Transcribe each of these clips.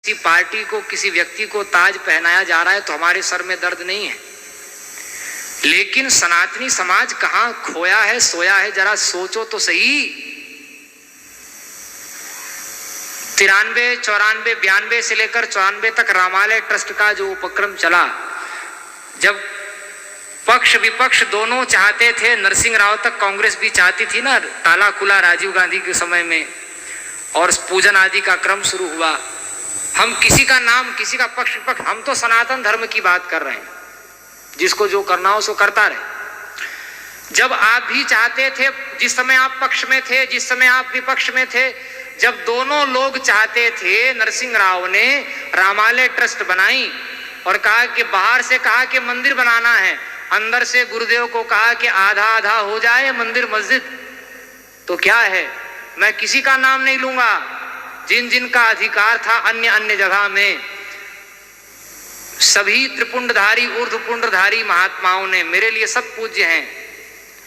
किसी पार्टी को, किसी व्यक्ति को ताज पहनाया जा रहा है तो हमारे सर में दर्द नहीं है, लेकिन सनातनी समाज कहां खोया है, सोया है, जरा सोचो तो सही। 93, 94, 92 से लेकर 94 तक रामालय ट्रस्ट का जो उपक्रम चला, जब पक्ष विपक्ष दोनों चाहते थे, नरसिंह राव तक कांग्रेस भी चाहती थी ना, ताला खुला राजीव गांधी के समय में, और पूजन आदि का क्रम शुरू हुआ। हम किसी का नाम, किसी का पक्ष विपक्ष, हम तो सनातन धर्म की बात कर रहे हैं, जिसको जो करना हो सो करता रहे। जब आप भी चाहते थे, जिस समय आप पक्ष में थे, जिस समय आप विपक्ष में थे, जब दोनों लोग चाहते थे, नरसिंह राव ने रामालय ट्रस्ट बनाई और कहा कि बाहर से कहा कि मंदिर बनाना है, अंदर से गुरुदेव को कहा कि आधा आधा हो जाए मंदिर मस्जिद। तो क्या है, मैं किसी का नाम नहीं लूंगा, जिन जिन का अधिकार था अन्य अन्य जगह में, सभी त्रिपुंडधारी ऊर्ध्वपुंडधारी महात्माओं ने, मेरे लिए सब पूज्य हैं,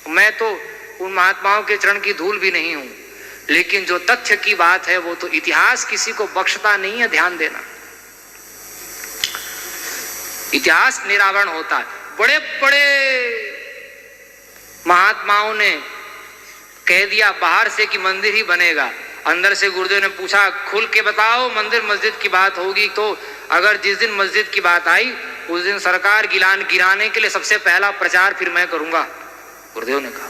मैं तो उन महात्माओं के चरण की धूल भी नहीं हूं, लेकिन जो तथ्य की बात है वो तो इतिहास किसी को बख्शता नहीं है, ध्यान देना। इतिहास निरावरण होता है। बड़े बड़े महात्माओं ने कह दिया बाहर से कि मंदिर ही बनेगा, अंदर से गुरुदेव ने पूछा खुल के बताओ मंदिर मस्जिद की बात होगी तो, अगर जिस दिन मस्जिद की बात आई उस दिन सरकार गिराने के लिए सबसे पहला प्रचार फिर मैं करूंगा, गुरुदेव ने कहा।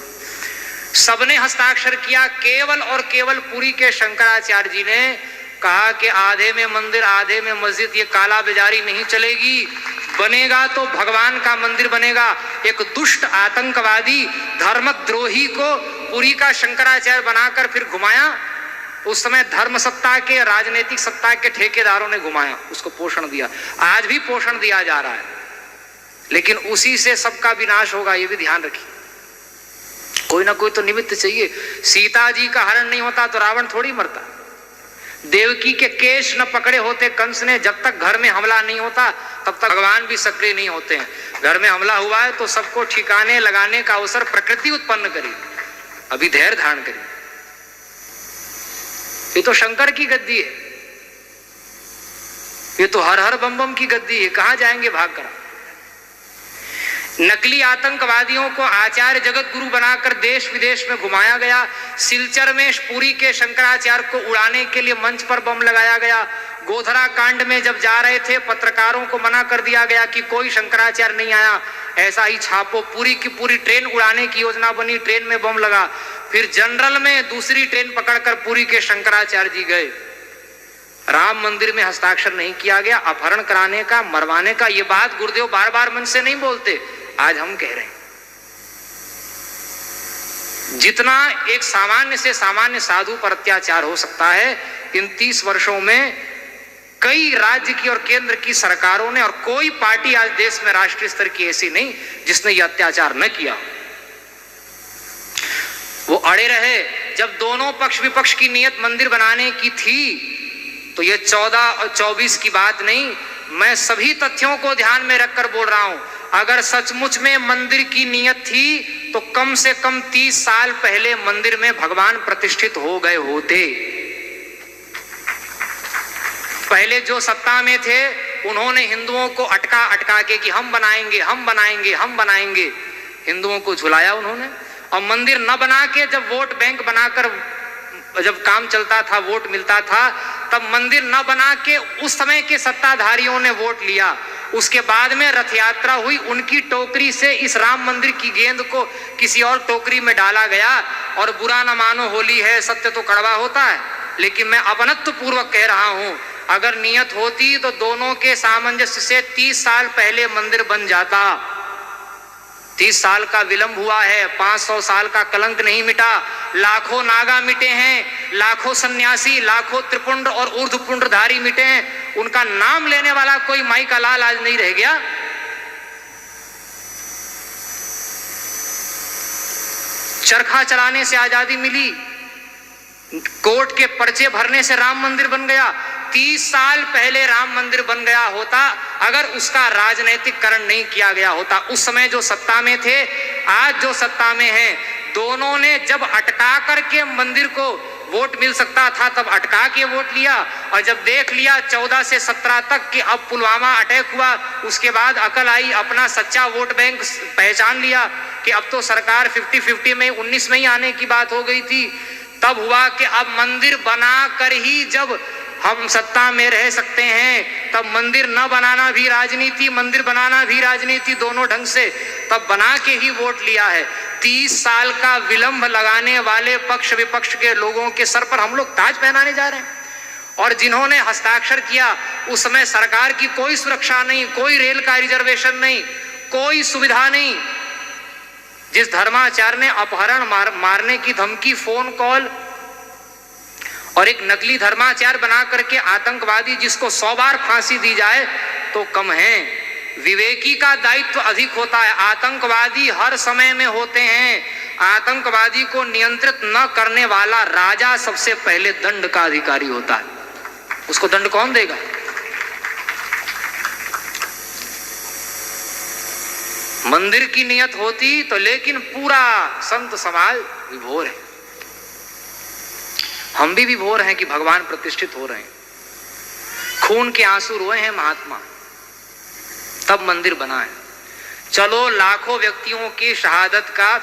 सबने हस्ताक्षर किया, केवल और केवल पुरी के शंकराचार्य जी ने कहा कि आधे में मंदिर आधे में मस्जिद, ये काला बाजारी नहीं चलेगी, बनेगा तो भगवान का मंदिर बनेगा। एक दुष्ट आतंकवादी धर्मद्रोही को पुरी का शंकराचार्य बनाकर फिर घुमाया, उस समय धर्म सत्ता के, राजनीतिक सत्ता के ठेकेदारों ने घुमाया, उसको पोषण दिया, आज भी पोषण दिया जा रहा है, लेकिन उसी से सबका विनाश होगा, ये भी ध्यान रखिए। कोई ना कोई तो निमित्त चाहिए। सीता जी का हरण नहीं होता तो रावण थोड़ी मरता, देवकी के केश न पकड़े होते कंस ने, जब तक घर में हमला नहीं होता तब तक भगवान भी सक्रिय नहीं होते हैं। घर में हमला हुआ है तो सबको ठिकाने लगाने का अवसर प्रकृति उत्पन्न करी, अभी धैर्य धारण करिए। ये तो शंकर की गद्दी है, ये तो हर हर बम बम की गद्दी है, कहां जाएंगे भाग कर। नकली आतंकवादियों को आचार्य जगत गुरु बनाकर देश विदेश में घुमाया गया। सिलचर में पुरी के शंकराचार्य को उड़ाने के लिए मंच पर बम लगाया गया। गोधरा कांड में जब जा रहे थे पत्रकारों को मना कर दिया गया कि कोई शंकराचार्य नहीं आया, ऐसा ही छापो। पूरी की पूरी ट्रेन उड़ाने की योजना बनी, ट्रेन में बम लगा। फिर जनरल में दूसरी ट्रेन पकड़कर पुरी के शंकराचार्य जी गए। राम मंदिर में हस्ताक्षर नहीं किया गया, अपहरण कराने का, मरवाने का। ये बात गुरुदेव बार बार मन से नहीं बोलते, आज हम कह रहे हैं। जितना एक सामान्य से सामान्य साधु पर अत्याचार हो सकता है, इन 30 वर्षों में कई राज्य की और केंद्र की सरकारों ने, और कोई पार्टी आज देश में राष्ट्रीय स्तर की ऐसी नहीं जिसने यह अत्याचार न किया। वो अड़े रहे। जब दोनों पक्ष विपक्ष की नियत मंदिर बनाने की थी तो ये 14 और 24 की बात नहीं, मैं सभी तथ्यों को ध्यान में रखकर बोल रहा हूं। अगर सचमुच में मंदिर की नियत थी तो कम से कम 30 साल पहले मंदिर में भगवान प्रतिष्ठित हो गए होते। पहले जो सत्ता में थे उन्होंने हिंदुओं को अटका के कि हम बनाएंगे, हम बनाएंगे, हम बनाएंगे, हिंदुओं को झुलाया उन्होंने। और मंदिर न बना के जब वोट बैंक बनाकर, जब काम चलता था, वोट मिलता था, तब मंदिर न बना के उस समय के सत्ताधारियों ने वोट लिया। उसके बाद में रथ यात्रा हुई, उनकी टोकरी से इस राम मंदिर की गेंद को किसी और टोकरी में डाला गया। और बुरा न मानो, होली है, सत्य तो कड़वा होता है, लेकिन मैं अपनत्व पूर्वक कह रहा हूं, अगर नियत होती तो दोनों के सामंजस्य से 30 साल पहले मंदिर बन जाता। 30 साल का विलंब हुआ है, 500 साल का कलंक नहीं मिटा। लाखों नागा मिटे हैं, लाखों सन्यासी, लाखों त्रिपुंड और ऊर्ध्वपुंडधारी मिटे हैं, उनका नाम लेने वाला कोई माई का लाल आज नहीं रह गया। चरखा चलाने से आजादी मिली, कोर्ट के पर्चे भरने से राम मंदिर बन गया। 30 साल पहले राम मंदिर बन गया होता अगर उसका राजनीतिकरण नहीं किया गया होता। उस समय जो सत्ता में थे, आज जो सत्ता में हैं, दोनों ने जब अटका करके मंदिर को वोट मिल सकता था तब अटका के वोट लिया, और जब देख लिया 14 से 17 तक कि अब पुलवामा अटैक हुआ, उसके बाद अकल आई, अपना सच्चा वोट बैंक पहचान लिया कि अब तो सरकार 50-50 में 19 में ही आने की बात हो गई थी। तब हुआ कि अब मंदिर बना कर ही जब हम सत्ता में रह सकते हैं, तब मंदिर न बनाना भी राजनीति, मंदिर बनाना भी राजनीति, दोनों ढंग से तब बना के ही वोट लिया है। 30 साल का विलंब लगाने वाले पक्ष विपक्ष के लोगों के सर पर हम लोग ताज पहनाने जा रहे हैं। और जिन्होंने हस्ताक्षर किया उस समय सरकार की कोई सुरक्षा नहीं, कोई रेल का रिजर्वेशन नहीं, कोई सुविधा नहीं। जिस धर्माचार्य ने अपहरण मारने की धमकी, फोन कॉल और एक नकली धर्माचार्य बना करके आतंकवादी जिसको 100 बार फांसी दी जाए तो कम है। विवेकी का दायित्व अधिक होता है। आतंकवादी हर समय में होते हैं। आतंकवादी को नियंत्रित न करने वाला राजा सबसे पहले दंड का अधिकारी होता है। उसको दंड कौन देगा? मंदिर की नियत होती तो, लेकिन पूरा संत समाज विभोर है। हम भी विभोर हैं कि भगवान प्रतिष्ठित हो रहे हैं। खून के आंसू रोए हैं महात्मा, तब मंदिर बना है। चलो लाखों व्यक्तियों की शहादत का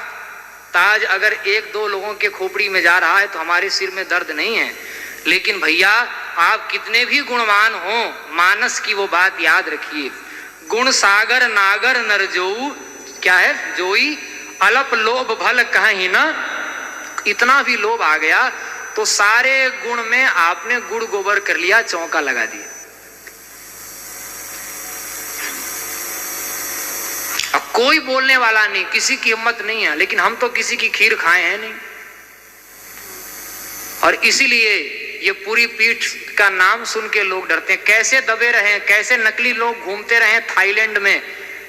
ताज अगर 1-2 लोगों के खोपड़ी में जा रहा है तो हमारे सिर में दर्द नहीं है। लेकिन भैया आप कितने भी गुणवान हो, मानस की वो बात याद रखिए, गुण सागर नागर नर जोऊ, क्या है, जोई अलप लोभ भल कहीं ना। इतना भी लोभ आ गया तो सारे गुण में आपने गुड़ गोबर कर लिया, चौका लगा दिया। अब कोई बोलने वाला नहीं, किसी की हिम्मत नहीं है। लेकिन हम तो किसी की खीर खाए हैं नहीं, और इसीलिए ये पूरी पीठ का नाम सुन के लोग डरते हैं। कैसे दबे रहे, कैसे नकली लोग घूमते रहे थाईलैंड में।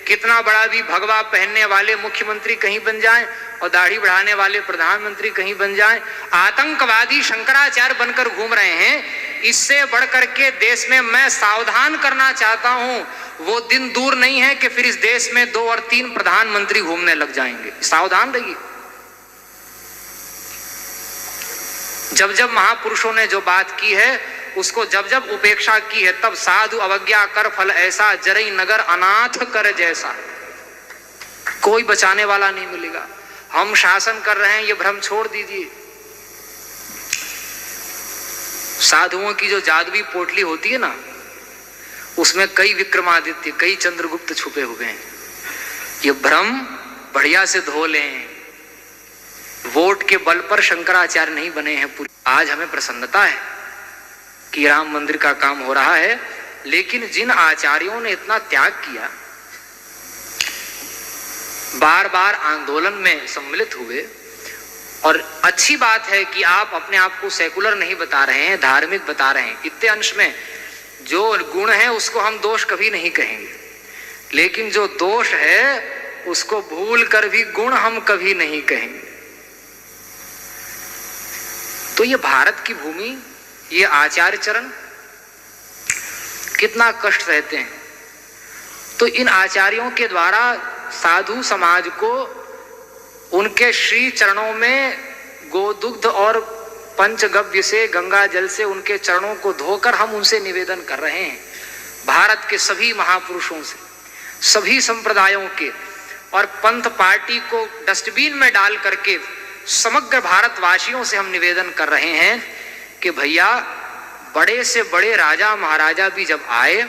कितना बड़ा भी भगवा पहनने वाले मुख्यमंत्री कहीं बन जाएं और दाढ़ी बढ़ाने वाले प्रधानमंत्री कहीं बन जाएं। आतंकवादी शंकराचार्य बनकर घूम रहे हैं। इससे बढ़कर के देश में मैं सावधान करना चाहता हूं, वो दिन दूर नहीं है कि फिर इस देश में 2 और 3 प्रधानमंत्री घूमने लग जाएंगे। सावधान रहिए। जब जब महापुरुषों ने जो बात की है उसको जब जब उपेक्षा की है, तब साधु अवज्ञा कर फल ऐसा, जरई नगर अनाथ कर जैसा। कोई बचाने वाला नहीं मिलेगा। हम शासन कर रहे हैं ये भ्रम छोड़ दीजिए। साधुओं की जो जादुई पोटली होती है ना, उसमें कई विक्रमादित्य, कई चंद्रगुप्त छुपे हुए हैं। ये भ्रम बढ़िया से धो लें। वोट के बल पर शंकराचार्य नहीं बने हैं। आज हमें प्रसन्नता है कि राम मंदिर का काम हो रहा है, लेकिन जिन आचार्यों ने इतना त्याग किया, बार बार आंदोलन में सम्मिलित हुए, और अच्छी बात है कि आप अपने आप को सेकुलर नहीं बता रहे हैं, धार्मिक बता रहे हैं। इतने अंश में जो गुण है उसको हम दोष कभी नहीं कहेंगे, लेकिन जो दोष है उसको भूल कर भी गुण हम कभी नहीं कहेंगे। तो ये भारत की भूमि, ये आचार्य चरण कितना कष्ट सहते हैं। तो इन आचार्यों के द्वारा साधु समाज को उनके श्री चरणों में गोदुग्ध और पंचगव्य से, गंगा जल से उनके चरणों को धोकर हम उनसे निवेदन कर रहे हैं। भारत के सभी महापुरुषों से, सभी संप्रदायों के और पंथ पार्टी को डस्टबिन में डाल करके समग्र भारतवासियों से हम निवेदन कर रहे हैं कि भैया, बड़े से बड़े राजा महाराजा भी जब आए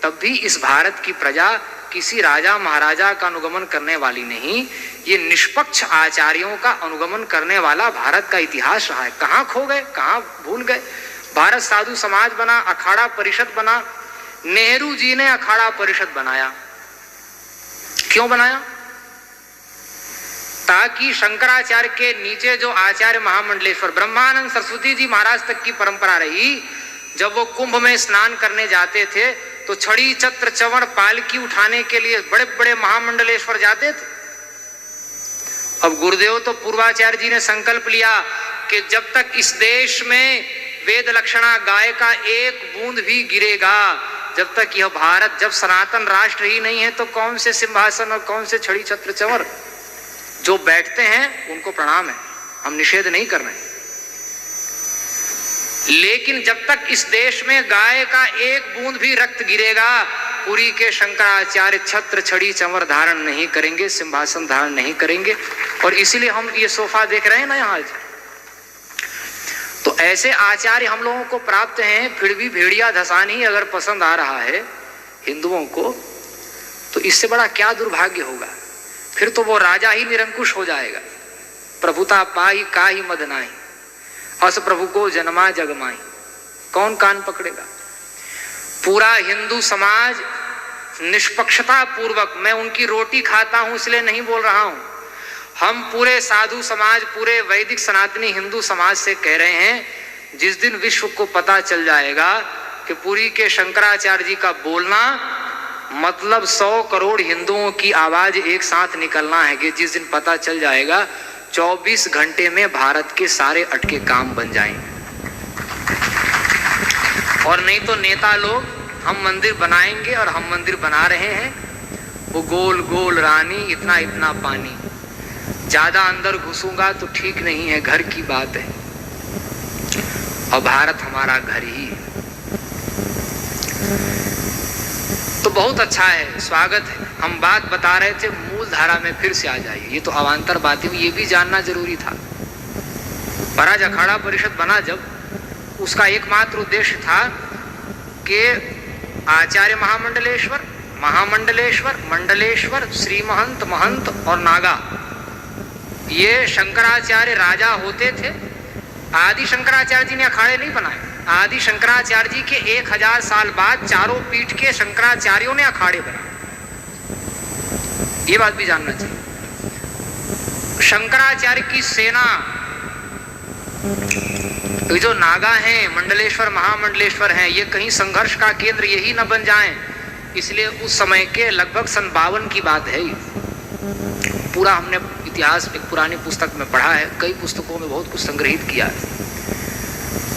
तब भी इस भारत की प्रजा किसी राजा महाराजा का अनुगमन करने वाली नहीं, ये निष्पक्ष आचार्यों का अनुगमन करने वाला भारत का इतिहास रहा है। कहाँ खो गए, कहाँ भूल गए। भारत साधु समाज बना, अखाड़ा परिषद बना। नेहरू जी ने अखाड़ा परिषद बनाया। क्यों बनाया? ताकि शंकराचार्य के नीचे जो आचार्य महामंडलेश्वर ब्रह्मानंद सरस्वती जी महाराज तक की परंपरा रही, जब वो कुंभ में स्नान करने जाते थे तो छड़ी छत्र चवड़ पालकी उठाने के लिए बड़े बड़े महामंडलेश्वर जाते थे। अब गुरुदेव तो पूर्वाचार्य जी ने संकल्प लिया कि जब तक इस देश में वेद लक्षणा गाय का एक बूंद भी गिरेगा, जब तक यह भारत, जब सनातन राष्ट्र ही नहीं है तो कौन से सिंहासन और कौन से छड़ी छत्र चवर। जो बैठते हैं उनको प्रणाम है, हम निषेध नहीं कर रहे हैं, लेकिन जब तक इस देश में गाय का एक बूंद भी रक्त गिरेगा, पुरी के शंकराचार्य छत्र छड़ी चंवर धारण नहीं करेंगे, सिंहासन धारण नहीं करेंगे। और इसीलिए हम ये सोफा देख रहे हैं ना यहाँ आज। तो ऐसे आचार्य हम लोगों को प्राप्त हैं, फिर भी भेड़िया धसान ही अगर पसंद आ रहा है हिंदुओं को, तो इससे बड़ा क्या दुर्भाग्य होगा। फिर तो वो राजा ही निरंकुश हो जाएगा। प्रभुता पाई काहि मद नाहि, अस प्रभु को जन्मा जगमाई, कौन कान पकड़ेगा। पूरा हिंदू समाज निष्पक्षता पूर्वक, मैं उनकी रोटी खाता हूं इसलिए नहीं बोल रहा हूं, हम पूरे साधु समाज, पूरे वैदिक सनातनी हिंदू समाज से कह रहे हैं, जिस दिन विश्व को पता चल जाएगा कि पुरी के शंकराचार्य जी का बोलना मतलब 100 करोड़ हिंदुओं की आवाज एक साथ निकलना है, कि जिस दिन पता चल जाएगा 24 घंटे में भारत के सारे अटके काम बन जाएंगे। और नहीं तो नेता लोग हम मंदिर बनाएंगे, और हम मंदिर बना रहे हैं, वो गोल गोल रानी इतना इतना पानी, ज्यादा अंदर घुसूंगा तो ठीक नहीं है, घर की बात है। और भारत हमारा घर ही है। तो बहुत अच्छा है, स्वागत है। हम बात बता रहे थे, मूल धारा में फिर से आ जाइए। ये तो अवान्तर बातें, ये भी जानना जरूरी था। पराज अखाड़ा परिषद बना जब, उसका एकमात्र उद्देश्य था कि आचार्य महामंडलेश्वर, महामंडलेश्वर, मंडलेश्वर, श्री महंत, महंत और नागा, ये शंकराचार्य राजा होते थे। आदि शंकराचार्य जी ने अखाड़े नहीं बनाए। आदि शंकराचार्य जी के 1000 साल बाद चारों पीठ के शंकराचार्यों ने अखाड़े बनाए। ये बात भी जानना चाहिए। शंकराचार्य की सेना, ये जो नागा हैं, मंडलेश्वर, महामंडलेश्वर हैं, ये कहीं संघर्ष का केंद्र यही न बन जाएं, इसलिए उस समय के लगभग सन 52 की बात है। पूरा हमने इतिहास एक पुरानी पुस्तक में पढ़ा है, कई पुस्तकों में बहुत कुछ संग्रहित किया है।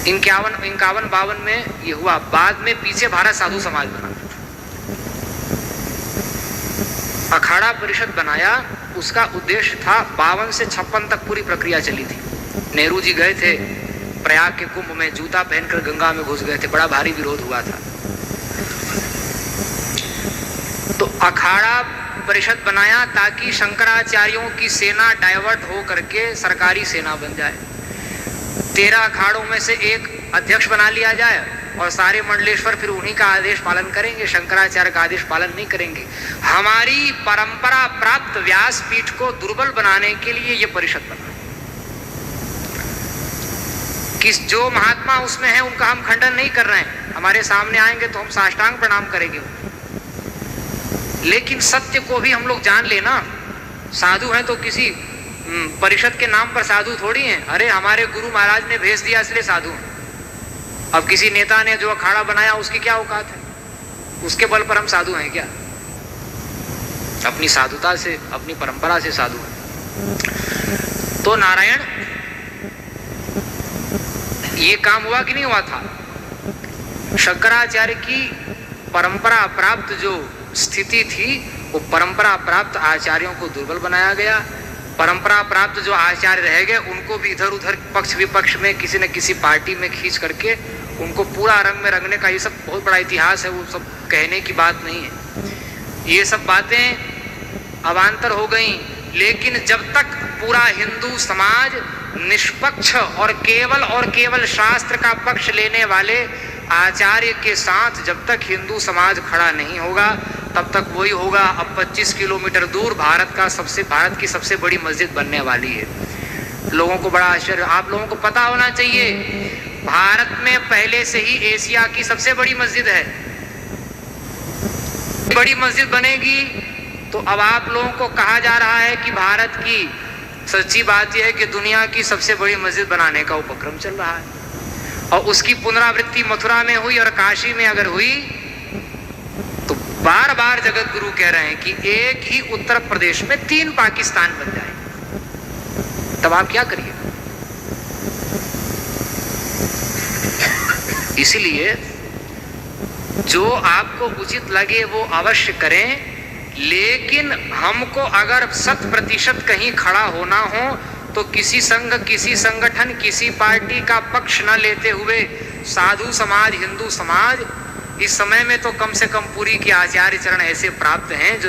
51-52 में ये हुआ। बाद में पीछे भारत साधु समाज बना, अखाड़ा परिषद बनाया। उसका उद्देश्य था, 52 से 56 तक पूरी प्रक्रिया चली थी। नेहरू जी गए थे प्रयाग के कुंभ में, जूता पहनकर गंगा में घुस गए थे, बड़ा भारी विरोध हुआ था। तो अखाड़ा परिषद बनाया ताकि शंकराचार्यों की सेना डाइवर्ट हो करके सरकारी सेना बन जाए। 13 अखाड़ों में से एक अध्यक्ष बना लिया जाए, और सारे मंडलेश्वर फिर उन्हीं का आदेश पालन करेंगे, शंकराचार्य का आदेश पालन नहीं करेंगे। हमारी परंपरा प्राप्त व्यासपीठ को दुर्बल बनाने के लिए यह परिषद बना। किस जो महात्मा उसमें है उनका हम खंडन नहीं कर रहे हैं, हमारे सामने आएंगे तो हम साष्टांग प्रणाम करेंगे, लेकिन सत्य को भी हम लोग जान लेना। साधु हैं तो किसी परिषद के नाम पर साधु थोड़ी हैं। अरे हमारे गुरु महाराज ने भेज दिया इसलिए साधु हैं। अब किसी नेता ने जो अखाड़ा बनाया उसकी क्या औकात है, उसके बल पर हम साधु हैं क्या? अपनी साधुता से, अपनी परंपरा से साधु हैं। तो नारायण, ये काम हुआ कि नहीं हुआ था? शंकराचार्य की परंपरा प्राप्त जो स्थिति थी, वो परंपरा प्राप्त आचार्यों को दुर्बल बनाया गया। परंपरा प्राप्त जो आचार्य रह गए उनको भी इधर उधर पक्ष विपक्ष में किसी न किसी पार्टी में खींच करके उनको पूरा रंग में रंगने का, ये सब बहुत बड़ा इतिहास है, वो सब कहने की बात नहीं है। ये सब बातें अवान्तर हो गई। लेकिन जब तक पूरा हिंदू समाज निष्पक्ष और केवल शास्त्र का पक्ष लेने वाले आचार्य के साथ जब तक हिंदू समाज खड़ा नहीं होगा, तब तक वही होगा। अब 25 किलोमीटर दूर भारत की सबसे बड़ी मस्जिद बनने वाली है। लोगों को बड़ा आश्चर्य, आप लोगों को पता होना चाहिए, भारत में पहले से ही एशिया की सबसे बड़ी मस्जिद है। बड़ी मस्जिद बनेगी तो अब आप लोगों को कहा जा रहा है कि भारत की, सच्ची बात यह है कि दुनिया की सबसे बड़ी मस्जिद बनाने का उपक्रम चल रहा है, और उसकी पुनरावृत्ति मथुरा में हुई और काशी में अगर हुई तो बार बार जगत गुरु कह रहे हैं कि एक ही उत्तर प्रदेश में 3 पाकिस्तान बन जाए। तब आप क्या करिए? इसलिए जो आपको उचित लगे वो अवश्य करें, लेकिन हमको अगर 100% कहीं खड़ा होना हो तो किसी संघ, किसी संगठन, किसी पार्टी का पक्ष न लेते हुए साधु समाज, हिंदू समाज, इस समय में तो कम से कम पुरी के आचार्य चरण ऐसे प्राप्त हैं जो